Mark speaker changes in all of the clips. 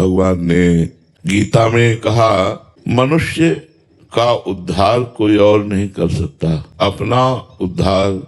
Speaker 1: भगवान ने गीता में कहा, मनुष्य का उद्धार कोई और नहीं कर सकता, अपना उद्धार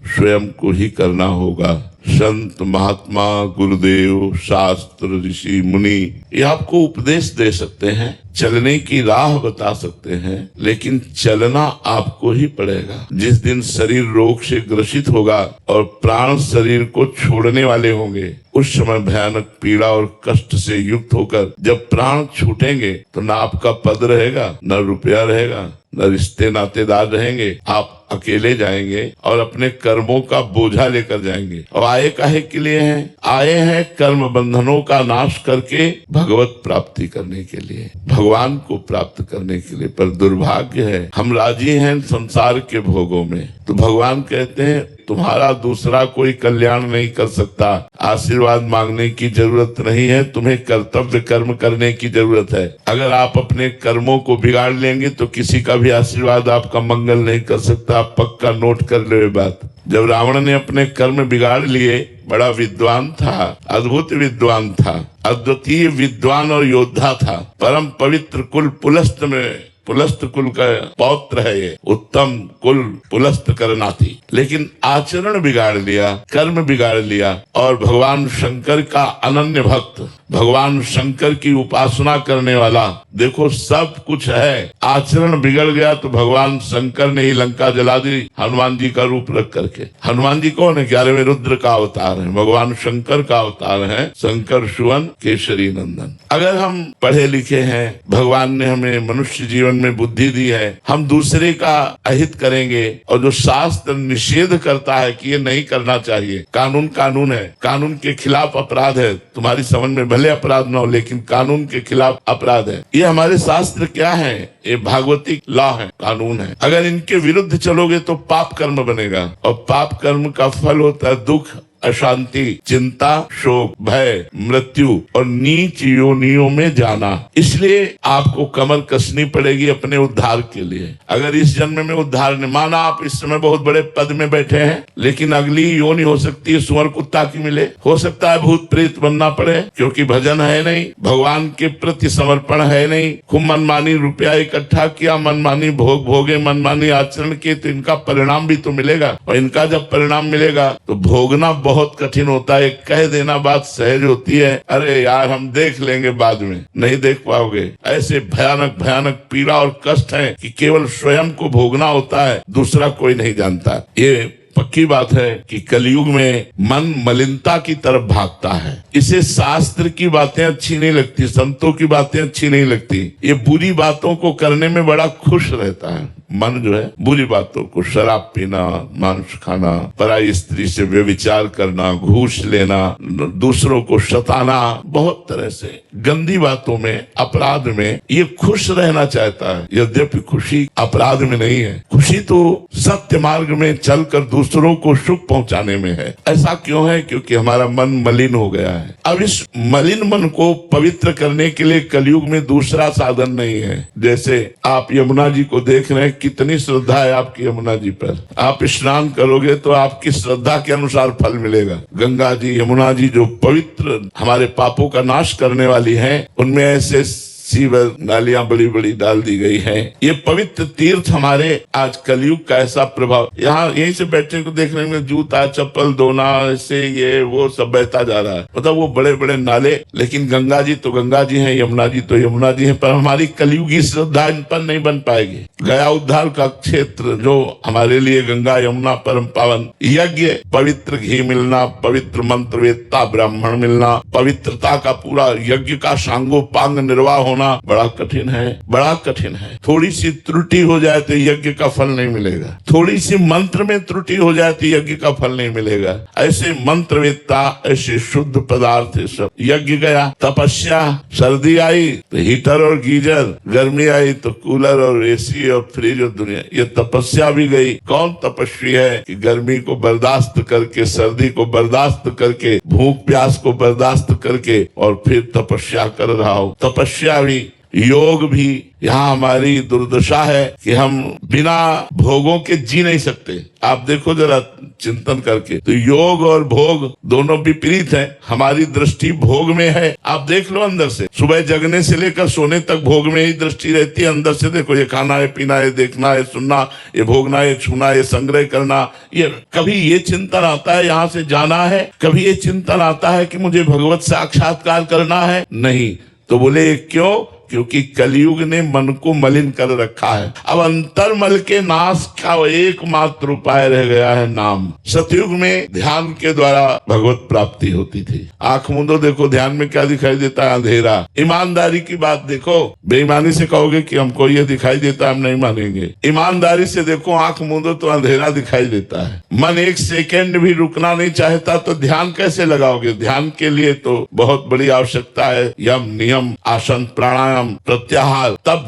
Speaker 1: स्वयं को ही करना होगा। संत महात्मा गुरुदेव शास्त्र ऋषि मुनि ये आपको उपदेश दे सकते हैं, चलने की राह बता सकते हैं, लेकिन चलना आपको ही पड़ेगा। जिस दिन शरीर रोग से ग्रसित होगा और प्राण शरीर को छोड़ने वाले होंगे, उस समय भयानक पीड़ा और कष्ट से युक्त होकर जब प्राण छूटेंगे तो न आपका पद रहेगा, न रुपया रहेगा, न रिश्ते नातेदार रहेंगे। आप अकेले जाएंगे और अपने कर्मों का बोझा लेकर जाएंगे। और आए काहे के लिए हैं? आए हैं कर्म बंधनों का नाश करके भगवत प्राप्ति करने के लिए, भगवान को प्राप्त करने के लिए। पर दुर्भाग्य है, हम राजी हैं संसार के भोगों में। तो भगवान कहते हैं तुम्हारा दूसरा कोई कल्याण नहीं कर सकता, आशीर्वाद मांगने की जरूरत नहीं है, तुम्हें कर्तव्य कर्म करने की जरूरत है। अगर आप अपने कर्मों को बिगाड़ लेंगे तो किसी का भी आशीर्वाद आपका मंगल नहीं कर सकता। पक्का नोट कर ले बात। जब रावण ने अपने कर्म बिगाड़ लिए, बड़ा विद्वान था, अद्भुत विद्वान था, अद्वितीय विद्वान और योद्धा था, परम पवित्र कुल पुलस्त में पुलस्त कुल का पौत्र है ये, उत्तम कुल पुलस्त करनाती। लेकिन आचरण बिगाड़ लिया, कर्म बिगाड़ लिया और भगवान शंकर का अनन्य भक्त, भगवान शंकर की उपासना करने वाला, देखो सब कुछ है, आचरण बिगड़ गया तो भगवान शंकर ने ही लंका जला दी हनुमान जी का रूप रख करके। हनुमान जी कौन है? 11वें रुद्र का अवतार है, भगवान शंकर का अवतार है, शंकर सुवन केशरी नंदन। अगर हम पढ़े लिखे हैं, भगवान ने हमें मनुष्य जीवन में बुद्धि दी है, हम दूसरे का अहित करेंगे और जो शास्त्र निषेध करता है कि ये नहीं करना चाहिए, कानून कानून है, कानून के खिलाफ अपराध है, तुम्हारी समझ में भले अपराध न हो लेकिन कानून के खिलाफ अपराध है। ये हमारे शास्त्र क्या है? ये भागवतिक लॉ है, कानून है। अगर इनके विरुद्ध चलोगे तो पाप कर्म बनेगा और पाप कर्म का फल होता है दुख, अशांति, चिंता, शोक, भय, मृत्यु और नीच योनियों में जाना। इसलिए आपको कमर कसनी पड़ेगी अपने उद्धार के लिए। अगर इस जन्म में उद्धार ने माना, आप इस समय बहुत बड़े पद में बैठे हैं, लेकिन अगली योनि हो सकती है सुअर कुत्ता की मिले, हो सकता है भूत प्रेत बनना पड़े, क्योंकि भजन है नहीं, भगवान के प्रति समर्पण है नहीं, खूब मनमानी रुपया इकट्ठा किया, मनमानी भोग भोगे, मनमानी आचरण किए, तो इनका परिणाम भी तो मिलेगा। और इनका जब परिणाम मिलेगा तो भोगना बहुत कठिन होता है। कह देना बात सहज होती है, अरे यार हम देख लेंगे बाद में, नहीं देख पाओगे। ऐसे भयानक भयानक पीड़ा और कष्ट है कि केवल स्वयं को भोगना होता है, दूसरा कोई नहीं जानता। ये पक्की बात है कि कलयुग में मन मलिनता की तरफ भागता है। इसे शास्त्र की बातें अच्छी नहीं लगती, संतों की बातें अच्छी नहीं लगती, ये बुरी बातों को करने में बड़ा खुश रहता है। मन जो है बुरी बातों को, शराब पीना, मांस खाना, पराई स्त्री से व्यभिचार करना, घूस लेना, दूसरों को सताना, बहुत तरह से गंदी बातों में, अपराध में ये खुश रहना चाहता है। यद्यपि खुशी अपराध में नहीं है, खुशी तो सत्य मार्ग में चलकर दूसरों को सुख पहुंचाने में है। ऐसा क्यों है? क्योंकि हमारा मन मलिन हो गया है। अब इस मलिन मन को पवित्र करने के लिए कलयुग में दूसरा साधन नहीं है। जैसे आप यमुना जी को देख रहे हैं, कितनी श्रद्धा है आपकी यमुना जी पर। आप स्नान करोगे तो आपकी श्रद्धा के अनुसार फल मिलेगा। गंगा जी, यमुना जी जो पवित्र हमारे पापों का नाश करने वाली हैं, उनमें ऐसे सीवर नालियां बड़ी बड़ी डाल दी गई हैं। ये पवित्र तीर्थ हमारे आज कलयुग का ऐसा प्रभाव, यहाँ यहीं से बैठने को देखने में जूता चप्पल धोना, ऐसे ये वो सब बहता जा रहा है। मतलब वो बड़े बड़े नाले, लेकिन गंगा जी तो गंगा जी हैं, यमुना जी तो यमुना जी हैं, पर हमारी कलयुगी श्रद्धा इन पर नहीं बन पाएगी। गया उद्धार का क्षेत्र जो हमारे लिए गंगा यमुना परम पावन, यज्ञ, पवित्र घी मिलना, पवित्र मंत्र वेत्ता ब्राह्मण मिलना, पवित्रता का पूरा यज्ञ का सांगोपांग निर्वाह होना बड़ा कठिन है, बड़ा कठिन है। थोड़ी सी त्रुटि हो जाए तो यज्ञ का फल नहीं मिलेगा, थोड़ी सी मंत्र में त्रुटि हो जाए तो यज्ञ का फल नहीं मिलेगा। ऐसे मंत्रवेत्ता, ऐसे शुद्ध पदार्थ सब। यज्ञ गया, तपस्या, सर्दी आई तो हीटर और गीजर, गर्मी आई तो कूलर और एसी और फ्रिज और दुनिया, ये तपस्या भी गई। कौन तपस्वी है कि गर्मी को बर्दाश्त करके, सर्दी को बर्दाश्त करके, भूख प्यास को बर्दाश्त करके और फिर तपस्या कर रहा हो। तपस्या भी योग भी यहाँ हमारी दुर्दशा है कि हम बिना भोगों के जी नहीं सकते। आप देखो जरा चिंतन करके, तो योग और भोग दोनों विपरीत हैं। हमारी दृष्टि भोग में है। आप देख लो अंदर से, सुबह जगने से लेकर सोने तक भोग में ही दृष्टि रहती है। अंदर से देखो, ये खाना है, पीना है, देखना है, सुनना, ये भोगना है, छूना, ये संग्रह करना। ये कभी ये चिंतन आता है यहाँ से जाना है, कभी ये चिंतन आता है कि मुझे भगवत साक्षात्कार करना है? नहीं। तो बोले क्यों? क्योंकि कलयुग ने मन को मलिन कर रखा है। अब अंतर्मल के नाश का एकमात्र उपाय रह गया है नाम। सतयुग में ध्यान के द्वारा भगवत प्राप्ति होती थी। आंख मूंदो, देखो ध्यान में क्या दिखाई देता है? अंधेरा। ईमानदारी की बात देखो, बेईमानी से कहोगे कि हमको ये दिखाई देता है, हम नहीं मानेंगे। ईमानदारी से देखो, आंख मूंदो तो अंधेरा दिखाई देता है। मन एक सेकेंड भी रुकना नहीं चाहता, तो ध्यान कैसे लगाओगे? ध्यान के लिए तो बहुत बड़ी आवश्यकता है, यम, नियम, आसन, प्राणायाम, प्रत्याहार, तब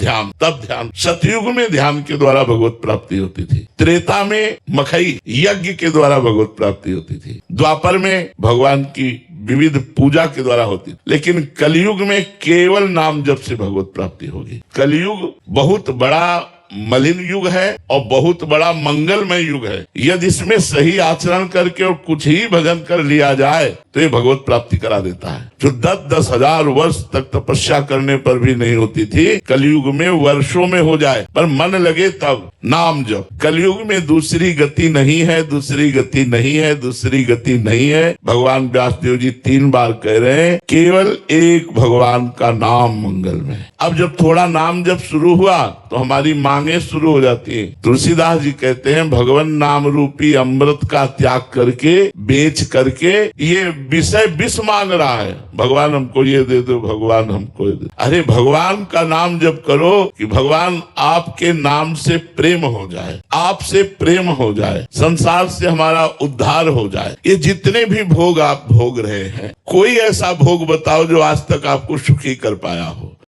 Speaker 1: ध्यान। सतयुग में ध्यान के द्वारा भगवत प्राप्ति होती थी। त्रेता में मखई यज्ञ के द्वारा भगवत प्राप्ति होती थी। द्वापर में भगवान की विविध पूजा के द्वारा होती। लेकिन कलयुग में केवल नाम जप से भगवत प्राप्ति होगी। कलयुग बहुत बड़ा मलिन युग है और बहुत बड़ा मंगलमय युग है। यदि इसमें सही आचरण करके और कुछ ही भजन कर लिया जाए तो ये भगवत प्राप्ति करा देता है। जो 10-10 हजार वर्ष तक तपस्या करने पर भी नहीं होती थी, कलयुग में वर्षों में हो जाए, पर मन लगे तब नाम जप। कलयुग में दूसरी गति नहीं है, दूसरी गति नहीं है, दूसरी गति नहीं है। भगवान व्यासदेव जी 3 बार कह रहे हैं, केवल एक भगवान का नाम मंगल में। अब जब थोड़ा नाम जप शुरू हुआ तो हमारी मांगे शुरू हो जाती है। तुलसीदास जी कहते हैं, भगवान नाम रूपी अमृत का त्याग करके, बेच करके ये विषय विष मांग रहा है। भगवान हमको ये दे दो, भगवान हमको ये दे। अरे भगवान का नाम जप करो कि भगवान आपके नाम से प्रेम हो जाए, आपसे प्रेम हो जाए, संसार से हमारा उद्धार हो जाए। ये जितने भी भोग आप भोग रहे हैं, कोई ऐसा भोग बताओ जो आज तक आपको सुखी कर पाया हो।